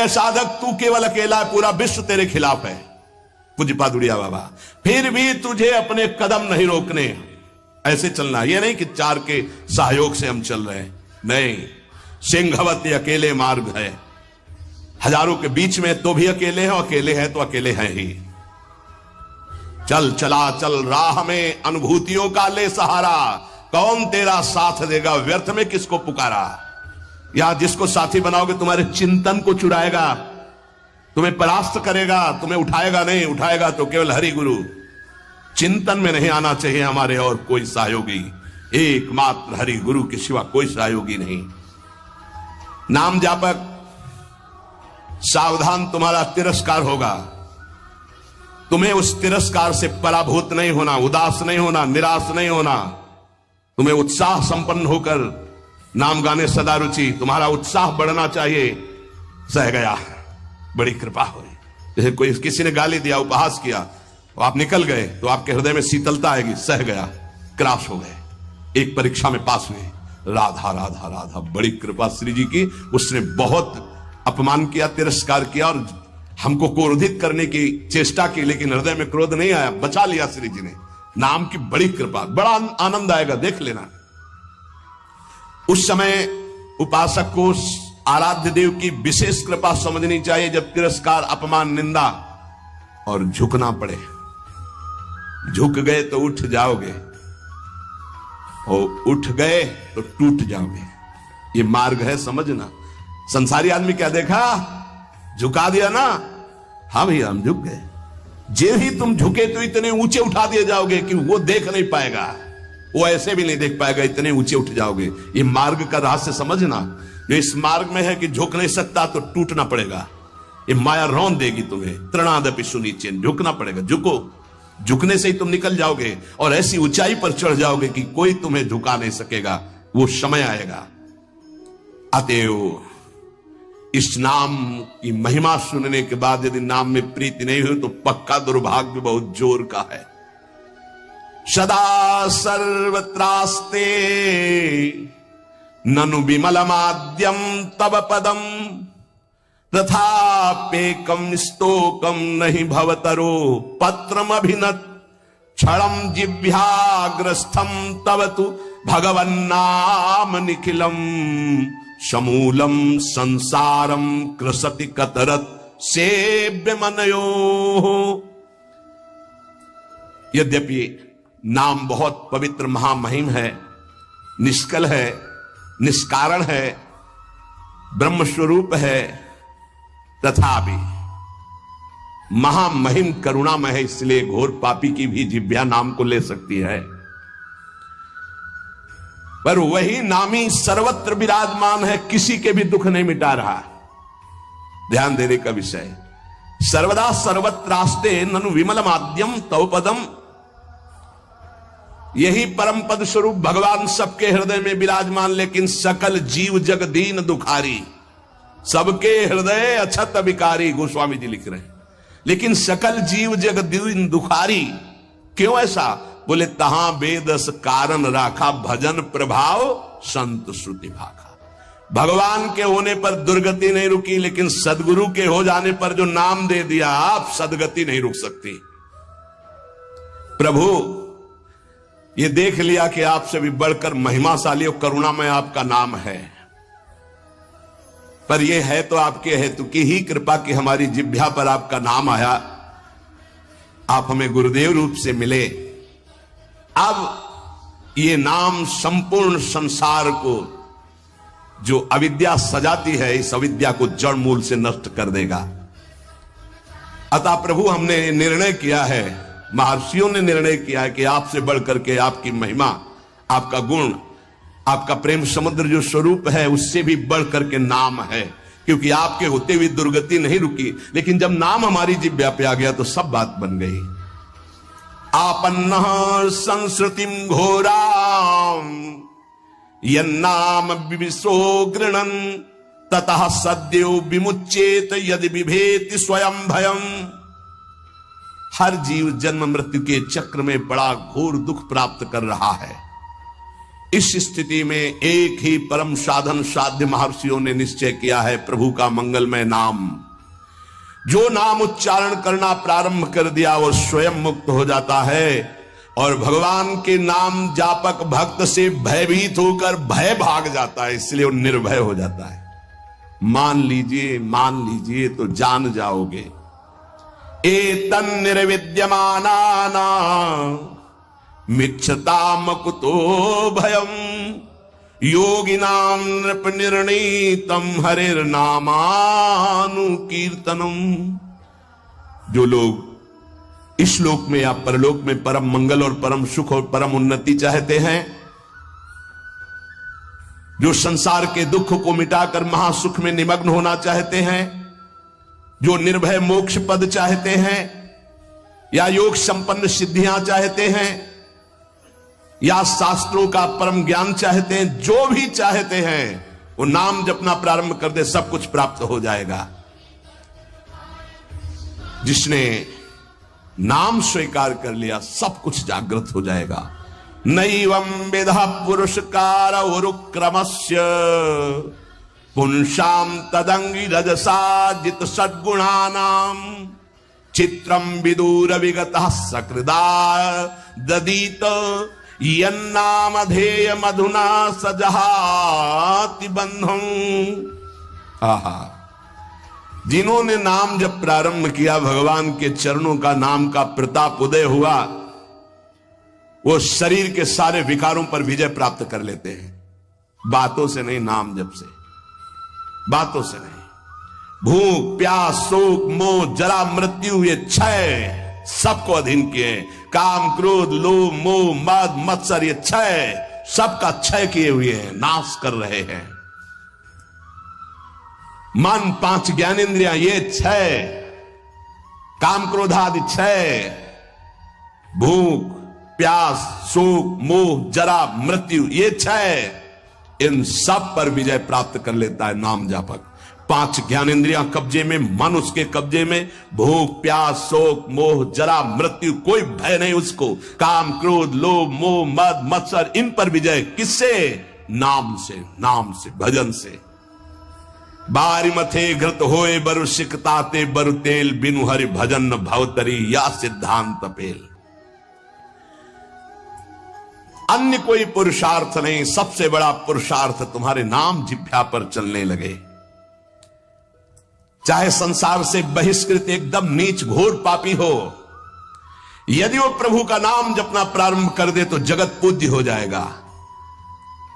साधक तू केवल अकेला है, पूरा विश्व तेरे खिलाफ है। पूज्य पादुड़िया बाबा, फिर भी तुझे अपने कदम नहीं रोकने, ऐसे चलना। ये नहीं कि चार के सहयोग से हम चल रहे हैं, नहीं। सिंहवती अकेले मार्ग है, हजारों के बीच में तो भी अकेले हैं, अकेले हैं तो अकेले हैं ही। चल चला चल राह में अनुभूतियों का ले सहारा, कौन तेरा साथ देगा, व्यर्थ में किसको पुकारा। या जिसको साथी बनाओगे तुम्हारे चिंतन को चुराएगा, तुम्हें परास्त करेगा, तुम्हें उठाएगा नहीं, उठाएगा तो केवल हरि गुरु। चिंतन में नहीं आना चाहिए हमारे और कोई सहयोगी, एकमात्र हरि गुरु के सिवा कोई सहयोगी नहीं। नाम जापक, सावधान, तुम्हारा तिरस्कार होगा। तुम्हें उस तिरस्कार से पराभूत नहीं होना, उदास नहीं होना, निराश नहीं होना। तुम्हें उत्साह संपन्न होकर नाम गाने सदा रुचि, तुम्हारा उत्साह बढ़ना चाहिए। सह गया, बड़ी कृपा हुई। जैसे कोई किसी ने गाली दिया, उपहास किया, तो आप निकल गए तो आपके हृदय में शीतलता आएगी। सह गया, क्रॉस हो गए, एक परीक्षा में पास हुए। राधा राधा राधा, बड़ी कृपा श्री जी की। उसने बहुत अपमान किया, तिरस्कार किया और हमको क्रोधित करने की चेष्टा की, लेकिन हृदय में क्रोध नहीं आया, बचा लिया श्री जी ने। नाम की बड़ी कृपा, बड़ा आनंद आएगा, देख लेना। उस समय उपासक को आराध्य देव की विशेष कृपा समझनी चाहिए, जब तिरस्कार, अपमान, निंदा और झुकना पड़े। झुक गए तो उठ जाओगे, और उठ गए तो टूट जाओगे। ये मार्ग है, समझना। संसारी आदमी क्या देखा, झुका दिया ना, हाँ भैया हम झुक गए। जे ही तुम झुके तो इतने ऊंचे उठा दिए जाओगे कि वो देख नहीं पाएगा, वो ऐसे भी नहीं देख पाएगा, इतने ऊंचे उठ जाओगे। ये मार्ग का रहस्य समझना। जो इस मार्ग में है कि झुक नहीं सकता तो टूटना पड़ेगा, ये माया रौंद देगी तुम्हें। तृणादपि सुनीचेन, झुकना पड़ेगा। झुको, झुकने से ही तुम निकल जाओगे और ऐसी ऊंचाई पर चढ़ जाओगे कि कोई तुम्हें झुका नहीं सकेगा। वो समय आएगा। अतएव इस नाम की महिमा सुनने के बाद यदि नाम में प्रीति नहीं हुई तो पक्का दुर्भाग्य बहुत जोर का है। सदा सर्वत्रास्ते ननु विमलमाद्यम तव पदम तथापेकम स्तोकम नहीं भवतरो पत्रम अभिनत क्षणम जिह्वाग्रस्थम तव तु भगवन्नाम निखिलम समूलम संसारम कृसति कतरत सेव्य मनयो। यद्यपि नाम बहुत पवित्र महामहिम है, निष्कल है, निष्कारण है, ब्रह्म स्वरूप है, तथापि महामहिम करुणामय है, इसलिए घोर पापी की भी जिह्वा नाम को ले सकती है। पर वही नामी सर्वत्र विराजमान है, किसी के भी दुख नहीं मिटा रहा। ध्यान देने का विषय। सर्वदा सर्वत्रास्ते ननु विमलमाद्यम तव पदम, यही परम पद स्वरूप भगवान सबके हृदय में विराजमान, लेकिन सकल जीव जग दीन दुखारी, सबके हृदय अछत विकारी, गोस्वामी जी लिख रहे हैं। लेकिन सकल जीव जग दीन दुखारी, क्यों ऐसा? बोले तहां बेदस कारण राखा, भजन प्रभाव संत श्रुति भाखा। भगवान के होने पर दुर्गति नहीं रुकी, लेकिन सदगुरु के हो जाने पर जो नाम दे दिया आप, सदगति नहीं रुक सकती। प्रभु ये देख लिया कि आपसे भी बढ़कर महिमाशाली और करुणामय आपका नाम है, पर यह है तो आपके हेतु की ही कृपा की हमारी जिह्वा पर आपका नाम आया, आप हमें गुरुदेव रूप से मिले। अब ये नाम संपूर्ण संसार को जो अविद्या सजाती है, इस अविद्या को जड़ मूल से नष्ट कर देगा। अतः प्रभु हमने निर्णय किया है, महर्षियों ने निर्णय किया है कि आपसे बढ़कर के आपकी महिमा, आपका गुण, आपका प्रेम समुद्र जो स्वरूप है, उससे भी बढ़कर के नाम है। क्योंकि आपके होते हुए दुर्गति नहीं रुकी, लेकिन जब नाम हमारी जिह्वा पे आ गया तो सब बात बन गई। आपन्नः संस्कृतिम घोराम यन्नाम विविशो गृणन् ततः सद्यो विमुच्येत यदि बिभेति स्वयं भयम। हर जीव जन्म मृत्यु के चक्र में बड़ा घोर दुख प्राप्त कर रहा है। इस स्थिति में एक ही परम साधन साध्य महर्षियों ने निश्चय किया है, प्रभु का मंगलमय नाम जो नाम उच्चारण करना प्रारंभ कर दिया वो स्वयं मुक्त हो जाता है और भगवान के नाम जापक भक्त से भयभीत होकर भय भाग जाता है, इसलिए वो निर्भय हो जाता है। मान लीजिए तो जान जाओगे। एतन निर्विद्यमाना मिच्छताम कुतो भयम योगिनाम नृप निर्णीतम हरिर्नामानुकीर्तनम। जो लोग इस लोक में या परलोक में परम मंगल और परम सुख और परम उन्नति चाहते हैं, जो संसार के दुख को मिटाकर महासुख में निमग्न होना चाहते हैं, जो निर्भय मोक्ष पद चाहते हैं या योग संपन्न सिद्धियां चाहते हैं या शास्त्रों का परम ज्ञान चाहते हैं, जो भी चाहते हैं वो नाम जपना प्रारंभ कर दे, सब कुछ प्राप्त हो जाएगा। जिसने नाम स्वीकार कर लिया सब कुछ जागृत हो जाएगा। नैवं विधा पुरुषकार उरुक्रमस्य पुंसाम तदंगी रजसा जित सद्गुणानाम चित्रम विदूर विगतः सकृदा ददीत यन्नामधेय मधुना सजहाति बंधं। आहा, जिन्होंने नाम जब प्रारंभ किया, भगवान के चरणों का नाम का प्रताप उदय हुआ, वो शरीर के सारे विकारों पर विजय प्राप्त कर लेते हैं। बातों से नहीं, नाम जप से, बातों से नहीं। भूख प्यास शोक मोह जरा मृत्यु ये क्षय सबको अधीन किए। काम क्रोध लोभ मोह मद मत्सर ये क्षय सबका क्षय किए हुए हैं, नाश कर रहे हैं। मन पांच ज्ञानेंद्रियां ये क्षय, काम क्रोधादि क्षय, भूख प्यास शोक मोह जरा मृत्यु ये क्षय, इन सब पर विजय प्राप्त कर लेता है नाम जापक। पांच ज्ञानेंद्रियां कब्जे में, मन उसके कब्जे में, भूख प्यास शोक मोह जरा मृत्यु कोई भय नहीं उसको। काम क्रोध लोभ मोह मद मत्सर इन पर विजय किससे? नाम से, नाम से, भजन से। बारी मथे घृत होए बरु सिकताते बरु तेल बिनु हरि भजन न भवतरी या सिद्धांत पेल। अन्य कोई पुरुषार्थ नहीं, सबसे बड़ा पुरुषार्थ तुम्हारे नाम जिह्वा पर चलने लगे। चाहे संसार से बहिष्कृत एकदम नीच घोर पापी हो, यदि वो प्रभु का नाम जपना प्रारंभ कर दे तो जगत पूज्य हो जाएगा।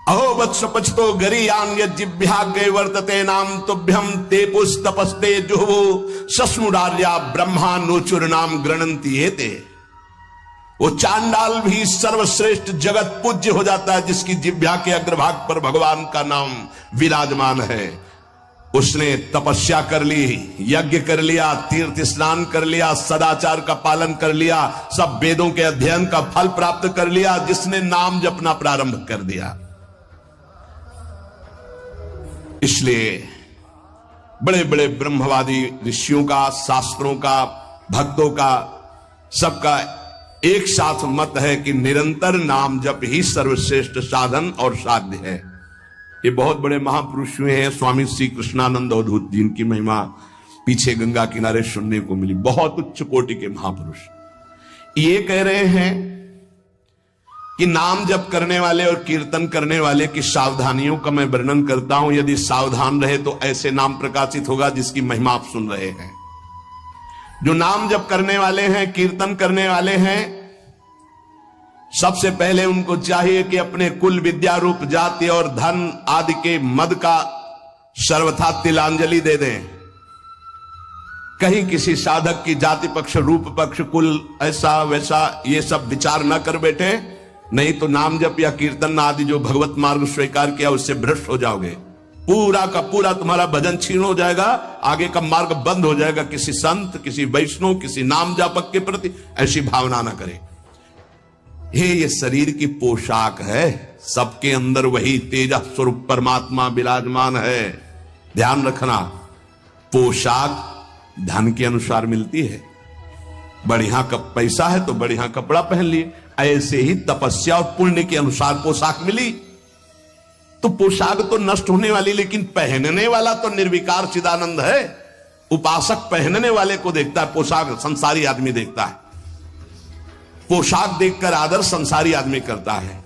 अहो वत्स पचतो गरीयान यज्जिभ्याग्रे वर्तते नाम तुभ्यम ते पुस्तपस्ते जुहु सस्नुरार्या ब्रह्मा नोचुर नाम गृणंती हेते। वो चांडाल भी सर्वश्रेष्ठ जगत पूज्य हो जाता है जिसकी जिह्वा के अग्रभाग पर भगवान का नाम विराजमान है। उसने तपस्या कर ली, यज्ञ कर लिया, तीर्थ स्नान कर लिया, सदाचार का पालन कर लिया, सब वेदों के अध्ययन का फल प्राप्त कर लिया, जिसने नाम जपना प्रारंभ कर दिया। इसलिए बड़े बड़े ब्रह्मवादी ऋषियों का, शास्त्रों का, भक्तों का, सबका एक साथ मत है कि निरंतर नाम जप ही सर्वश्रेष्ठ साधन और साध्य है। ये बहुत बड़े महापुरुष हुए हैं, स्वामी श्री कृष्णानंद अवधूत जी, इनकी महिमा पीछे गंगा किनारे सुनने को मिली। बहुत उच्च कोटि के महापुरुष ये कह रहे हैं कि नाम जप करने वाले और कीर्तन करने वाले की सावधानियों का मैं वर्णन करता हूं। यदि सावधान रहे तो ऐसे नाम प्रकाशित होगा जिसकी महिमा आप सुन रहे हैं। जो नाम जप करने वाले हैं, कीर्तन करने वाले हैं, सबसे पहले उनको चाहिए कि अपने कुल विद्या रूप जाति और धन आदि के मद का सर्वथा तिलांजलि दे दें। कहीं किसी साधक की जाति पक्ष रूप पक्ष कुल ऐसा वैसा ये सब विचार न कर बैठे, नहीं तो नाम जप या कीर्तन आदि जो भगवत मार्ग स्वीकार किया उससे भ्रष्ट हो जाओगे। पूरा का पूरा तुम्हारा भजन छीन हो जाएगा, आगे का मार्ग बंद हो जाएगा। किसी संत, किसी वैष्णव, किसी नाम जापक के प्रति ऐसी भावना ना करें। ये शरीर की पोशाक है, सबके अंदर वही तेजा स्वरूप परमात्मा विराजमान है। ध्यान रखना, पोशाक धन के अनुसार मिलती है। बढ़िया पैसा है तो बढ़िया कपड़ा पहन लिए, ऐसे ही तपस्या और पुण्य के अनुसार पोशाक मिली। तो पोशाक तो नष्ट होने वाली, लेकिन पहनने वाला तो निर्विकार चिदानंद है। उपासक पहनने वाले को देखता है, पोशाक संसारी आदमी देखता है। पोशाक देखकर आदर संसारी आदमी करता है,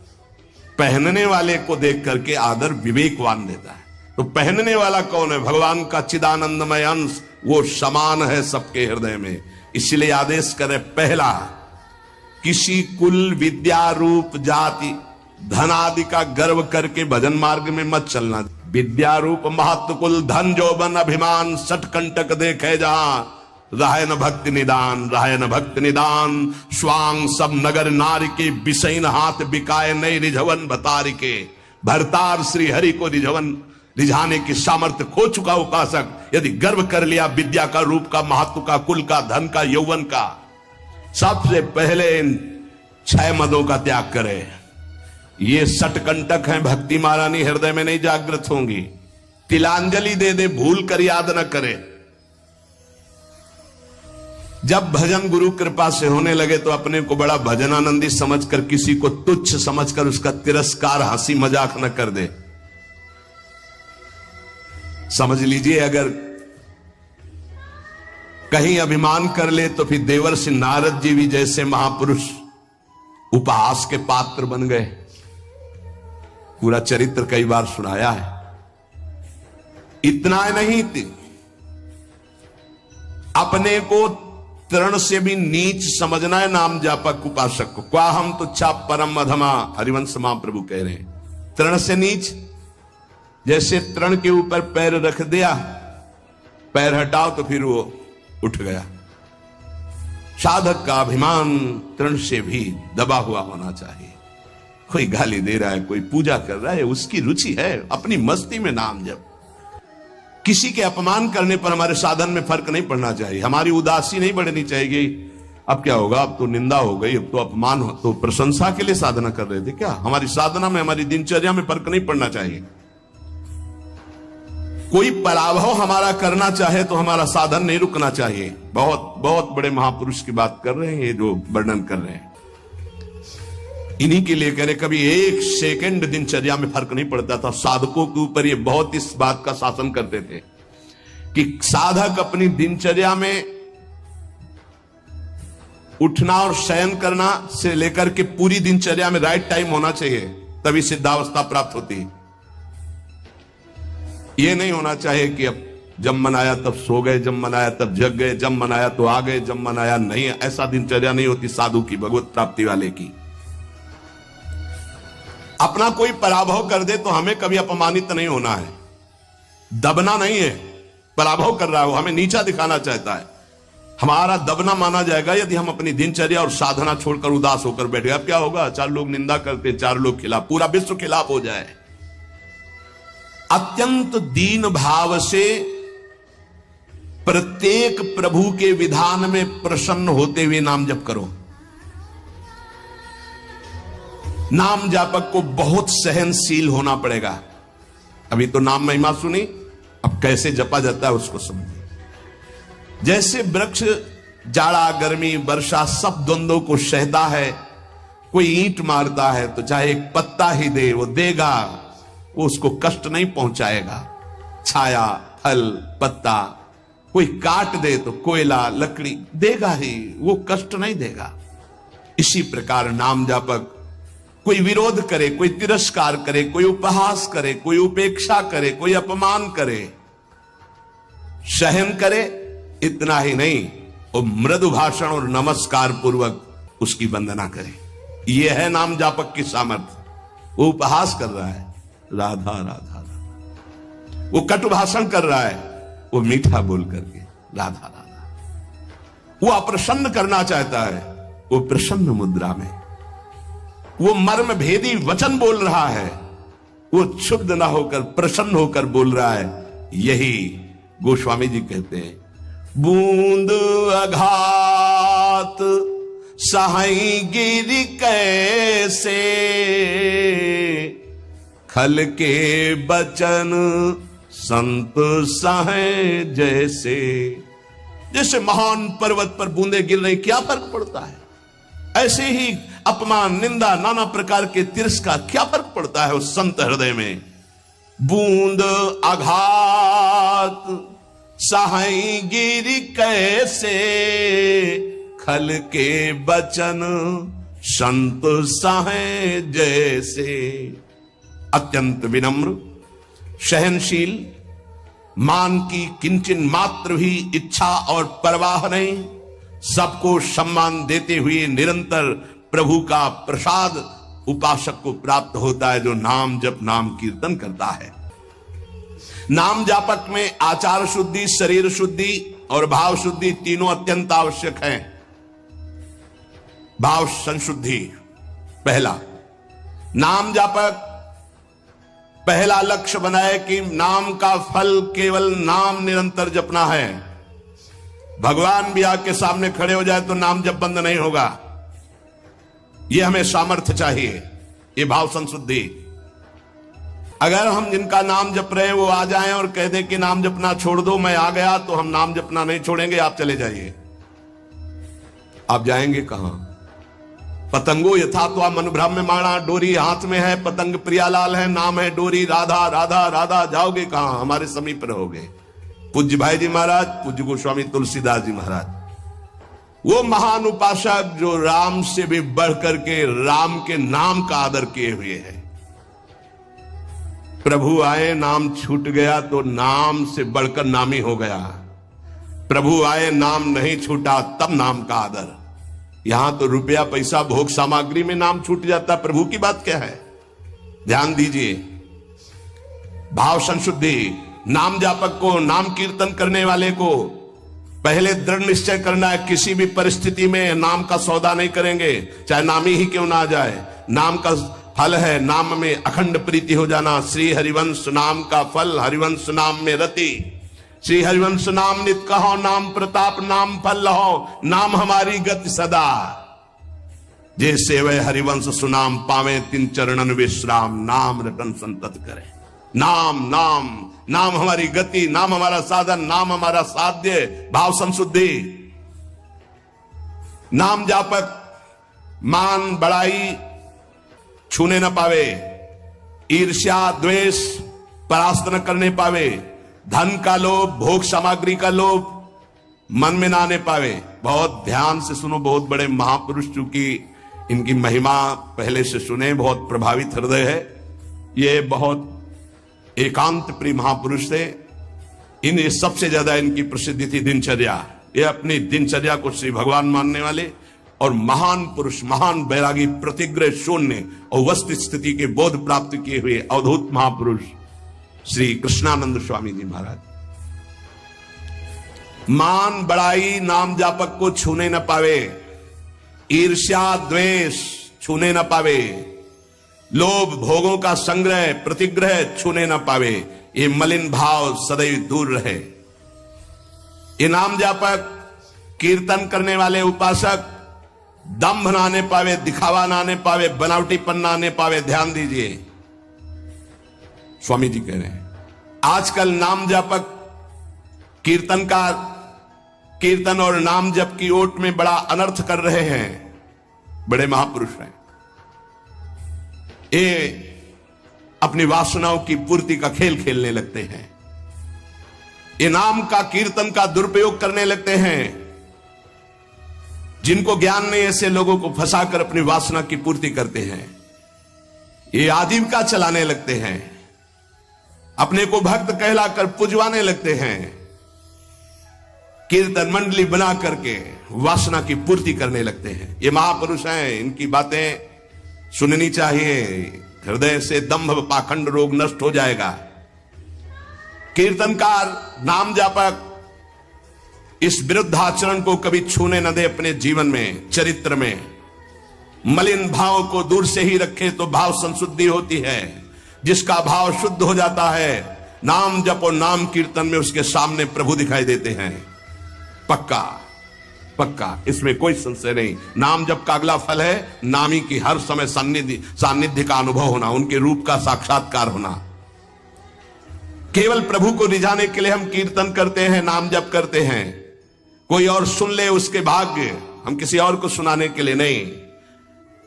पहनने वाले को देख करके आदर विवेकवान देता है। तो पहनने वाला कौन है? भगवान का चिदानंदमय अंश, वो समान है सबके हृदय में। इसलिए आदेश करे, पहला, किसी कुल, विद्या, रूप, जाति, धन आदि का गर्व करके भजन मार्ग में मत चलना। विद्या, रूप, महत्व, कुल, धन, जौबन, अभिमान, सटकंटक देखे जहां, रहे न भक्ति निदान, रहे न भक्ति निदान। स्वांग सब नगर नारी के, बिसैन हाथ बिकाए नहीं रिझवन भतारी के। भरतार श्री हरि को रिझवन रिझाने की सामर्थ्य खो चुका उपासक यदि गर्व कर लिया विद्या का, रूप का, महत्व का, कुल का, धन का, यौवन का, सबसे पहले इन 6 मदों का त्याग करे। ये सटकंटक हैं, भक्ति महारानी हृदय में नहीं जागृत होंगी। तिलांजलि दे दे, भूल कर याद न करे। जब भजन गुरु कृपा से होने लगे तो अपने को बड़ा भजनानंदी समझकर, किसी को तुच्छ समझकर उसका तिरस्कार, हंसी मजाक न कर दे। समझ लीजिए, अगर कहीं अभिमान कर ले तो फिर देवर्षि नारद जी भी जैसे महापुरुष उपहास के पात्र बन गए। पूरा चरित्र कई बार सुनाया है। इतना नहीं, अपने को तृण से भी नीच समझना है नाम जापक उपासक को। क्या हम तो छाप परम अधमा, हरिवंश महाप्रभु कह रहे हैं। तृण से नीच, जैसे तृण के ऊपर पैर रख दिया, पैर हटाओ तो फिर वो उठ गया। साधक का अभिमान तृण से भी दबा हुआ होना चाहिए। कोई गाली दे रहा है, कोई पूजा कर रहा है, उसकी रुचि है, अपनी मस्ती में नाम जप। किसी के अपमान करने पर हमारे साधन में फर्क नहीं पड़ना चाहिए, हमारी उदासी नहीं बढ़नी चाहिए। अब क्या होगा, अब तो निंदा हो गई, अब तो अपमान हो, तो प्रशंसा के लिए साधना कर रहे थे क्या? हमारी साधना में, हमारी दिनचर्या में फर्क नहीं पड़ना चाहिए। कोई पराभव हमारा करना चाहे तो हमारा साधन नहीं रुकना चाहिए। बहुत बहुत बड़े महापुरुष की बात कर रहे हैं ये जो वर्णन कर रहे हैं, इन्हीं के लिए कह रहे, कभी 1 सेकंड दिनचर्या में फर्क नहीं पड़ता था। साधकों के ऊपर ये बहुत इस बात का शासन करते थे कि साधक अपनी दिनचर्या में उठना और शयन करना से लेकर के पूरी दिनचर्या में राइट टाइम होना चाहिए, तभी सिद्धावस्था प्राप्त होती है। ये नहीं होना चाहिए कि अब जब मन आया तब सो गए, जब मन आया तब जग गए, जब मन आया तो आ गए, जब मन आया नहीं। ऐसा दिनचर्या नहीं होती साधु की, भगवत प्राप्ति वाले की। अपना कोई पराभव कर दे तो हमें कभी अपमानित नहीं होना है, दबना नहीं है। पराभव कर रहा है वो, हमें नीचा दिखाना चाहता है, हमारा दबना माना जाएगा यदि हम अपनी दिनचर्या और साधना छोड़कर उदास होकर बैठे। अब क्या होगा, 4 लोग निंदा करते, 4 लोग खिलाफ, पूरा विश्व खिलाफ हो जाए। अत्यंत दीन भाव से प्रत्येक प्रभु के विधान में प्रसन्न होते हुए नाम जप करो। नाम जापक को बहुत सहनशील होना पड़ेगा। अभी तो नाम महिमा सुनी, अब कैसे जपा जाता है उसको समझिए। जैसे वृक्ष जाड़ा, गर्मी, वर्षा सब द्वंद्वों को सहता है। कोई ईंट मारता है तो चाहे एक पत्ता ही दे, वो देगा, वो उसको कष्ट नहीं पहुंचाएगा। छाया, फल, पत्ता, कोई काट दे तो कोयला, लकड़ी देगा ही, वो कष्ट नहीं देगा। इसी प्रकार नाम जापक कोई विरोध करे, कोई तिरस्कार करे, कोई उपहास करे, कोई उपेक्षा करे, कोई अपमान करे, सहन करे, इतना ही नहीं, वो मृदु भाषण और नमस्कार पूर्वक उसकी वंदना करे। यह है नाम जापक की सामर्थ्य। वो उपहास कर रहा है, राधा राधा राधा, वो कटु भाषण कर रहा है, वो मीठा बोल करके राधा राधा, वो अप्रसन्न करना चाहता है, वो प्रसन्न मुद्रा में, वो मर्म भेदी वचन बोल रहा है, वो क्षुब्ध ना होकर प्रसन्न होकर बोल रहा है। यही गोस्वामी जी कहते हैं, बूंद अघात सहाई गिरि कैसे, खल के बचन संत सहे जैसे। जैसे महान पर्वत पर बूंदे गिर रही, क्या फर्क पड़ता है? ऐसे ही अपमान, निंदा, नाना प्रकार के तिरस्कार, क्या फर्क पड़ता है उस संत हृदय में? बूंद आघात सहाई गिरी कैसे, खल के बचन संत सहे जैसे। अत्यंत विनम्र, सहनशील, मान की किंचन मात्र भी इच्छा और परवाह नहीं, सबको सम्मान देते हुए निरंतर प्रभु का प्रसाद उपासक को प्राप्त होता है, जो नाम जप नाम कीर्तन करता है। नाम जापक में आचार शुद्धि, शरीर शुद्धि और भाव शुद्धि तीनों अत्यंत आवश्यक हैं। भाव संशुद्धि पहला, नाम जापक पहला लक्ष्य बनाए कि नाम का फल केवल नाम निरंतर जपना है। भगवान भी आके सामने खड़े हो जाए तो नाम जप बंद नहीं होगा। यह हमें सामर्थ्य चाहिए, ये भाव संशुद्धि। अगर हम जिनका नाम जप रहे हैं वो आ जाएं और कह दें कि नाम जपना छोड़ दो, मैं आ गया, तो हम नाम जपना नहीं छोड़ेंगे, आप चले जाइए। आप जाएंगे कहां? पतंगो यथा तो मनुभ्रम में माणा, डोरी हाथ में है, पतंग प्रियालाल है, नाम है डोरी, राधा राधा राधा, जाओगे कहां? हमारे समीप रहोगे। पूज्य भाई जी महाराज, पूज्य गोस्वामी तुलसीदास जी महाराज, वो महान उपासक जो राम से भी बढ़ करके राम के नाम का आदर किए हुए हैं। प्रभु आए, नाम छूट गया तो नाम से बढ़कर नामी हो गया। प्रभु आए, नाम नहीं छूटा, तब नाम का आदर। यहां तो रुपया पैसा भोग सामग्री में नाम छूट जाता, प्रभु की बात क्या है? ध्यान दीजिए। भाव संशुद्धि, नाम जापक को, नाम कीर्तन करने वाले को पहले दृढ़ निश्चय करना है, किसी भी परिस्थिति में नाम का सौदा नहीं करेंगे, चाहे नामी ही क्यों ना आ जाए। नाम का फल है नाम में अखंड प्रीति हो जाना। श्री हरिवंश नाम का फल, हरिवंश नाम में रति। श्री हरिवंश नाम नित कहो, नाम प्रताप नाम फल लहो, नाम हमारी गति सदा। जैसे वह हरिवंश सुनाम पावे, तिन चरणन विश्राम, नाम रटन संतत करे। नाम नाम नाम हमारी गति, नाम हमारा साधन, नाम हमारा साध्य। भाव संशुद्धि, नाम जापक मान बड़ाई छूने न पावे, ईर्ष्या द्वेष परास्त न करने पावे, धन का लोभ, भोग सामग्री का लोभ मन में ना आने पावे। बहुत ध्यान से सुनो, बहुत बड़े महापुरुष, चूंकि इनकी महिमा पहले से सुने, बहुत प्रभावित हृदय है। ये बहुत एकांत प्रिय महापुरुष थे। इन सबसे ज्यादा इनकी प्रसिद्धि थी दिनचर्या। ये अपनी दिनचर्या को श्री भगवान मानने वाले और महान पुरुष, महान बैरागी, प्रतिग्रह शून्य और वस्तु स्थिति के बोध प्राप्त किए हुए अवधूत महापुरुष श्री कृष्णानंद स्वामी जी महाराज। मान बड़ाई नाम जापक को छूने न पावे, ईर्ष्या द्वेष छूने न पावे, लोभ भोगों का संग्रह प्रतिग्रह छूने न पावे। ये मलिन भाव सदैव दूर रहे। ये नाम जापक कीर्तन करने वाले उपासक दंभ ना आने पावे, दिखावा ना आने पावे, बनावटीपन ना आने पावे। ध्यान दीजिए, स्वामी जी कह रहे हैं आजकल नाम जापक कीर्तनकार कीर्तन और नाम जप की ओट में बड़ा अनर्थ कर रहे हैं। बड़े महापुरुष हैं, ये अपनी वासनाओं की पूर्ति का खेल खेलने लगते हैं। ये नाम का कीर्तन का दुरुपयोग करने लगते हैं। जिनको ज्ञान नहीं, ऐसे लोगों को फंसाकर अपनी वासना की पूर्ति करते हैं। ये आजीविका चलाने लगते हैं, अपने को भक्त कहलाकर पुजवाने लगते हैं। कीर्तन मंडली बना करके वासना की पूर्ति करने लगते हैं। ये महापुरुष हैं, इनकी बातें सुननी चाहिए। हृदय से दंभ पाखंड रोग नष्ट हो जाएगा। कीर्तनकार नाम जापक इस विरुद्ध आचरण को कभी छूने न दे अपने जीवन में, चरित्र में। मलिन भाव को दूर से ही रखे तो भाव संशुद्धि होती है। जिसका भाव शुद्ध हो जाता है, नाम जप और नाम कीर्तन में उसके सामने प्रभु दिखाई देते हैं। पक्का पक्का, इसमें कोई संशय नहीं। नाम जप का अगला फल है नामी की हर समय सानिध्य का अनुभव होना, उनके रूप का साक्षात्कार होना। केवल प्रभु को रिझाने के लिए हम कीर्तन करते हैं, नाम जप करते हैं। कोई और सुन ले उसके भाग्य, हम किसी और को सुनाने के लिए नहीं।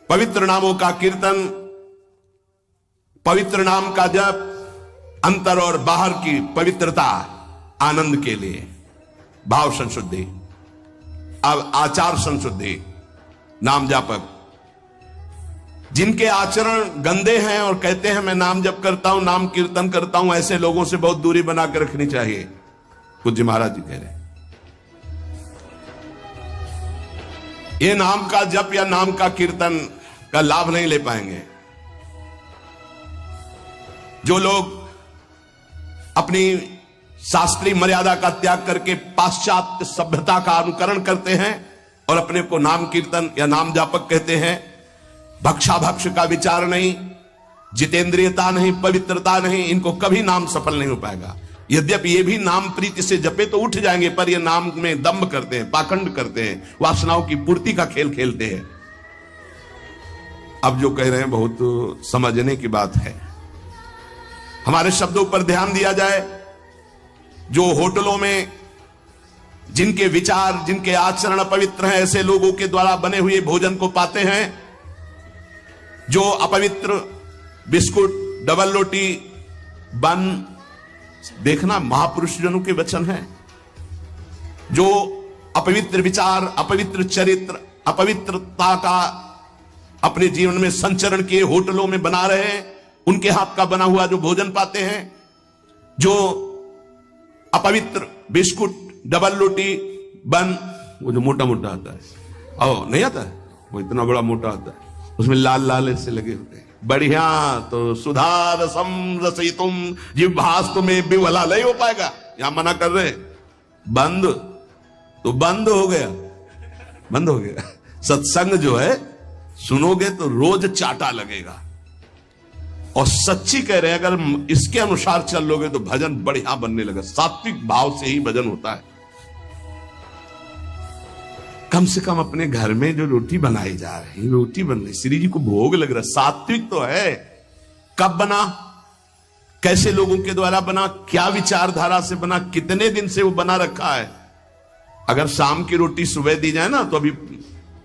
पवित्र नामों का कीर्तन, पवित्र नाम का जप अंतर और बाहर की पवित्रता, आनंद के लिए। भाव संशुद्धि। अब आचार संशुद्धि। नाम जापक जिनके आचरण गंदे हैं और कहते हैं मैं नाम जप करता हूं, नाम कीर्तन करता हूं, ऐसे लोगों से बहुत दूरी बना के रखनी चाहिए। पूज्य महाराज जी कह रहे हैं ये नाम का जप या नाम का कीर्तन का लाभ नहीं ले पाएंगे। जो लोग अपनी शास्त्रीय मर्यादा का त्याग करके पाश्चात्य सभ्यता का अनुकरण करते हैं और अपने को नाम कीर्तन या नाम जापक कहते हैं, भक्षाभक्ष का विचार नहीं, जितेंद्रियता नहीं, पवित्रता नहीं, इनको कभी नाम सफल नहीं हो पाएगा। यद्यपि ये भी नाम प्रीति से जपे तो उठ जाएंगे, पर ये नाम में दंभ करते हैं, पाखंड करते हैं, वासनाओं की पूर्ति का खेल खेलते हैं। अब जो कह रहे हैं बहुत समझने की बात है। हमारे शब्दों पर ध्यान दिया जाए। जो होटलों में जिनके विचार, जिनके आचरण अपवित्र हैं, ऐसे लोगों के द्वारा बने हुए भोजन को पाते हैं। जो अपवित्र बिस्कुट, डबल रोटी, बन, देखना महापुरुष जनों के वचन हैं। जो अपवित्र विचार, अपवित्र चरित्र, अपवित्रता का अपने जीवन में संचरण किए होटलों में बना रहे हैं, उनके हाथ का बना हुआ जो भोजन पाते हैं। जो अपवित्र बिस्कुट, डबल रोटी, बन, वो जो मोटा मोटा आता है, ओ नहीं आता है, वो इतना बड़ा मोटा आता है, उसमें लाल लाल ऐसे लगे होते हैं, बढ़िया तो सुधा रसम रसयितुम जिह्वास्तु में विवला नहीं हो पाएगा। यहां मना कर रहे बंद, तो बंद हो गया, बंद हो गया। सत्संग जो है सुनोगे तो रोज चाटा लगेगा। और सच्ची कह रहे हैं, अगर इसके अनुसार चल लोगे तो भजन बढ़िया बनने लगा। सात्विक भाव से ही भजन होता है। कम से कम अपने घर में जो रोटी बनाई जा रही, रोटी बन रही, श्री जी को भोग लग रहा, सात्विक तो है। कब बना, कैसे लोगों के द्वारा बना, क्या विचारधारा से बना, कितने दिन से वो बना रखा है। अगर शाम की रोटी सुबह दी जाए ना तो अभी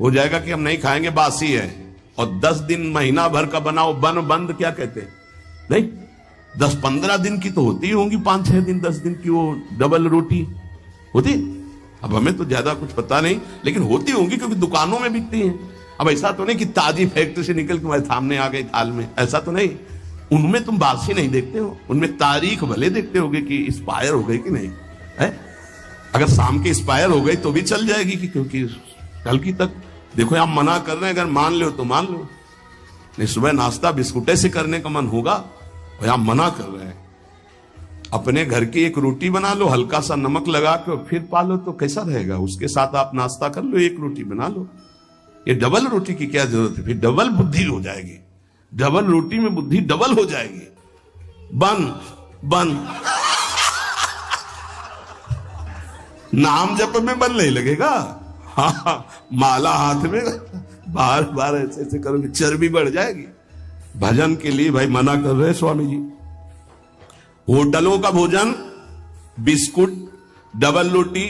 हो जाएगा कि हम नहीं खाएंगे, बासी है। और 10 दिन महीना भर का बनाओ, बंद क्या कहते हैं, नहीं 10-15 दिन की तो होती होंगी, 5-6 दिन 10 दिन की वो डबल रोटी होती। अब हमें तो ज्यादा कुछ पता नहीं, लेकिन होती होंगी क्योंकि दुकानों में बिकती हैं। अब ऐसा तो नहीं कि ताजी फैक्ट्री से निकल के हमारे सामने आ गई थाल में, ऐसा तो नहीं। उनमें तुम बासी नहीं देखते हो, उनमें तारीख भले देखते होगे कि एक्सपायर हो गई कि नहीं है। अगर शाम की एक्सपायर हो गई तो भी चल जाएगी कि क्योंकि कल की तक देखो आप मना कर रहे हैं। अगर मान लो तो मान लो, नहीं सुबह नाश्ता बिस्कुटे से करने का मन होगा, और आप मना कर रहे हैं। अपने घर की एक रोटी बना लो, हल्का सा नमक लगा के फिर पालो तो कैसा रहेगा। उसके साथ आप नाश्ता कर लो, एक रोटी बना लो। ये डबल रोटी की क्या जरूरत है, फिर डबल बुद्धि हो जाएगी। डबल रोटी में बुद्धि डबल हो जाएगी। बन नाम जप में बन नहीं लगेगा। हाँ, माला हाथ में बार बार ऐसे ऐसे करोगे, चर्बी बढ़ जाएगी। भजन के लिए भाई मना कर रहे स्वामी जी। होटलों का भोजन, बिस्कुट, डबल रोटी,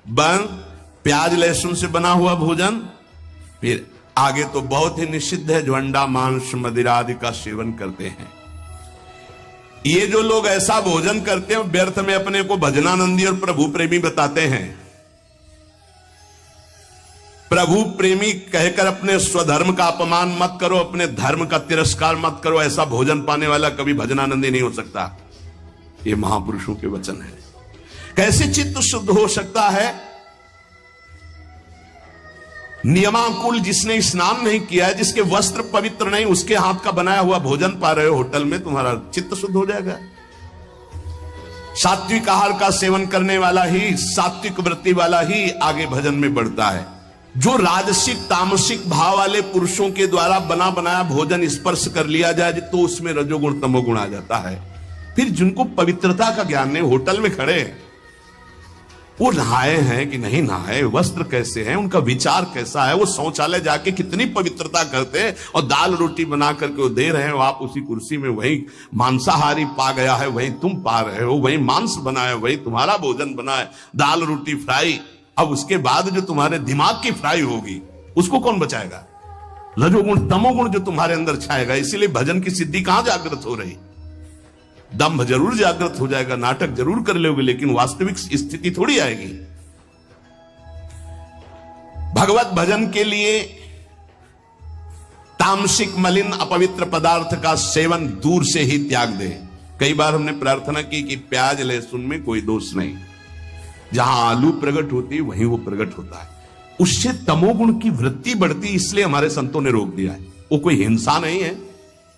बन, प्याज लहसुन से बना हुआ भोजन, फिर आगे तो बहुत ही निषिद्ध है जो अंडा मांस मदिरा आदि का सेवन करते हैं। ये जो लोग ऐसा भोजन करते हैं व्यर्थ में अपने को भजनानंदी और प्रभु प्रेमी बताते हैं। प्रभु प्रेमी कहकर अपने स्वधर्म का अपमान मत करो, अपने धर्म का तिरस्कार मत करो। ऐसा भोजन पाने वाला कभी भजनानंदी नहीं हो सकता। ये महापुरुषों के वचन है। कैसे चित्त शुद्ध हो सकता है? नियमानुकूल जिसने स्नान नहीं किया है, जिसके वस्त्र पवित्र नहीं, उसके हाथ का बनाया हुआ भोजन पा रहे हो होटल में, तुम्हारा चित्त शुद्ध हो जाएगा। सात्विक आहार का सेवन करने वाला ही, सात्विक वृत्ति वाला ही आगे भजन में बढ़ता है। जो राजसिक तामसिक भाव वाले पुरुषों के द्वारा बना बनाया भोजन स्पर्श कर लिया जाए तो उसमें रजोगुण तमोगुण आ जाता है। फिर जिनको पवित्रता का ज्ञान नहीं, होटल में खड़े हैं, वो नहाए हैं कि नहीं नहाए, वस्त्र कैसे हैं, उनका विचार कैसा है, वो शौचालय जाके कितनी पवित्रता करते हैं, और दाल रोटी बना करके वो दे रहे हो, आप उसी कुर्सी में वही मांसाहारी पा गया है, वही तुम पा रहे हो, वही मांस बना है, वही तुम्हारा भोजन बना है, दाल रोटी फ्राई। अब उसके बाद जो तुम्हारे दिमाग की फ्राई होगी उसको कौन बचाएगा? रजोगुण तमोगुण जो तुम्हारे अंदर छाएगा। इसीलिए भजन की सिद्धि कहां जागृत हो रही? दम्भ जरूर जागृत हो जाएगा, नाटक जरूर कर लोगे, लेकिन वास्तविक स्थिति थोड़ी आएगी। भगवत भजन के लिए तामसिक मलिन अपवित्र पदार्थ का सेवन दूर से ही त्याग दे। कई बार हमने प्रार्थना की कि प्याज लहसुन में कोई दोष नहीं, जहां आलू प्रकट होती वहीं वो प्रकट होता है, उससे तमोगुण की वृत्ति बढ़ती, इसलिए हमारे संतों ने रोक दिया है। वो कोई हिंसा नहीं है,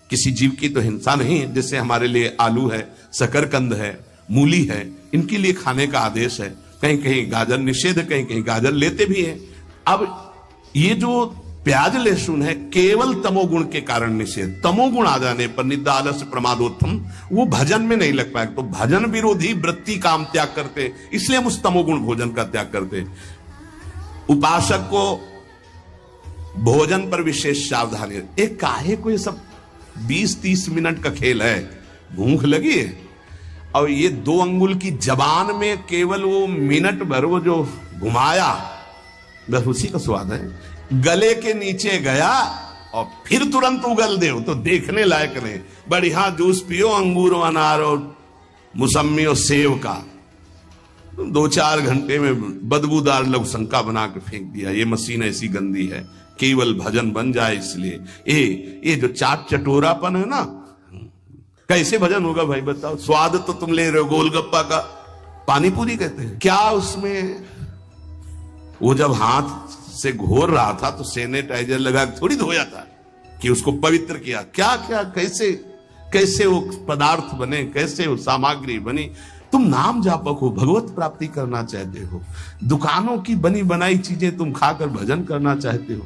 किसी जीव की तो हिंसा नहीं है। जैसे हमारे लिए आलू है, शकरकंद है, मूली है, इनके लिए खाने का आदेश है। कहीं कहीं गाजर निषेध, कहीं कहीं गाजर लेते भी हैं। अब ये जो प्याज लहसुन है केवल तमोगुण के कारण निषेध। तमोगुण आ जाने पर निद्रा आलस्य प्रमादोत्थम वो भजन में नहीं लग पाए, तो भजन विरोधी वृत्ति का हम त्याग करते, इसलिए हम उस तमोगुण भोजन का त्याग करते। उपासक को भोजन पर विशेष सावधानी। एक काहे को ये सब 20-30 मिनट का खेल है, भूख लगी है और ये 2 अंगुल की जबान में केवल वो मिनट भर वो जो घुमाया, बस उसी का स्वाद है। गले के नीचे गया और फिर तुरंत उगल दे, तो देखने लायक नहीं। बढ़िया जूस पियो अंगूर अनार और मुसम्मी और सेव का, 2-4 घंटे में बदबूदार लघुशंका बना के फेंक दिया। ये मशीन ऐसी गंदी है, केवल भजन बन जाए इसलिए। ये जो चाट चटोरापन है ना, कैसे भजन होगा भाई बताओ? स्वाद तो तुम ले रहे हो गोलगप्पा का, पानी पूरी कहते हैं क्या उसमें? वो जब हाथ से घोर रहा था तो सैनिटाइजर लगा के थोड़ी धोया था कि उसको पवित्र किया। क्या क्या कैसे कैसे वो पदार्थ बने, कैसे वो सामग्री बनी। तुम नाम जापक हो, भगवत प्राप्ति करना चाहते हो, दुकानों की बनी बनाई चीजें तुम खाकर भजन करना चाहते हो।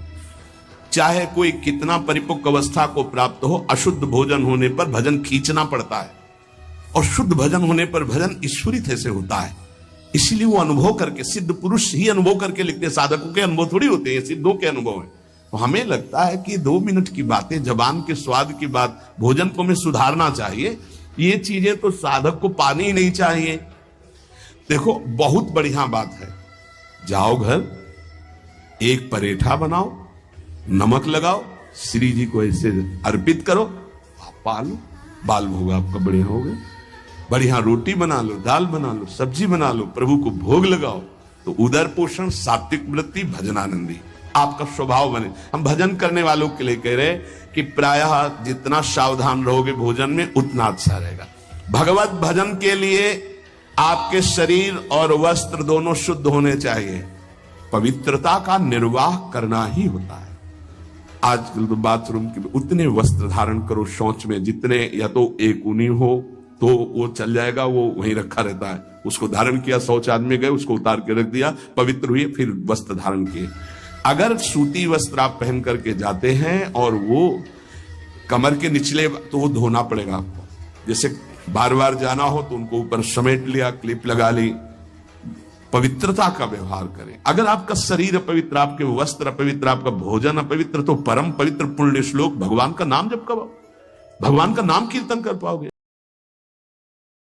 चाहे कोई कितना परिपक्व अवस्था को प्राप्त हो, अशुद्ध भोजन होने पर भजन खींचना पड़ता है, और शुद्ध भजन होने पर भजन ईश्वरित से होता है। इसीलिए वो अनुभव करके, सिद्ध पुरुष ही अनुभव करके लिखते, साधकों के अनुभव थोड़ी होते हैं, सिद्धों के अनुभव है। तो हमें लगता है कि 2 मिनट की बातें, जबान के स्वाद की बात, भोजन को हमें सुधारना चाहिए। ये चीजें तो साधक को पानी ही नहीं चाहिए। देखो बहुत बढ़िया बात है, जाओ घर, एक परेठा बनाओ, नमक लगाओ, श्री जी को ऐसे अर्पित करो, पालो, बाल भोग आपका बढ़िया हो गया। बढ़िया रोटी बना लो, दाल बना लो, सब्जी बना लो, प्रभु को भोग लगाओ, तो उदर पोषण, सात्विक वृत्ति, भजनानंदी आपका स्वभाव बने। हम भजन करने वालों के लिए कह रहे कि प्रायः जितना सावधान रहोगे भोजन में उतना अच्छा रहेगा। भगवत भजन के लिए आपके शरीर और वस्त्र दोनों शुद्ध होने चाहिए। पवित्रता का निर्वाह करना ही होता है। आजकल तो बाथरूम के उतने वस्त्र धारण करो शौच में, जितने, या तो एक ऊनी हो तो वो चल जाएगा, वो वहीं रखा रहता है, उसको धारण किया, शौच आदमी गए, उसको उतार के रख दिया, पवित्र हुए, फिर वस्त्र धारण किए। अगर सूती वस्त्र आप पहन करके जाते हैं और वो कमर के निचले, तो वो धोना पड़ेगा आपको। जैसे बार बार जाना हो तो उनको ऊपर समेट लिया, क्लिप लगा ली। पवित्रता का व्यवहार करें। अगर आपका शरीर अपवित्र, आपके वस्त्र अपवित्र, आपका भोजन अपवित्र, तो परम पवित्र पुण्य श्लोक भगवान का नाम जप करो, भगवान का नाम कीर्तन कर पाओगे।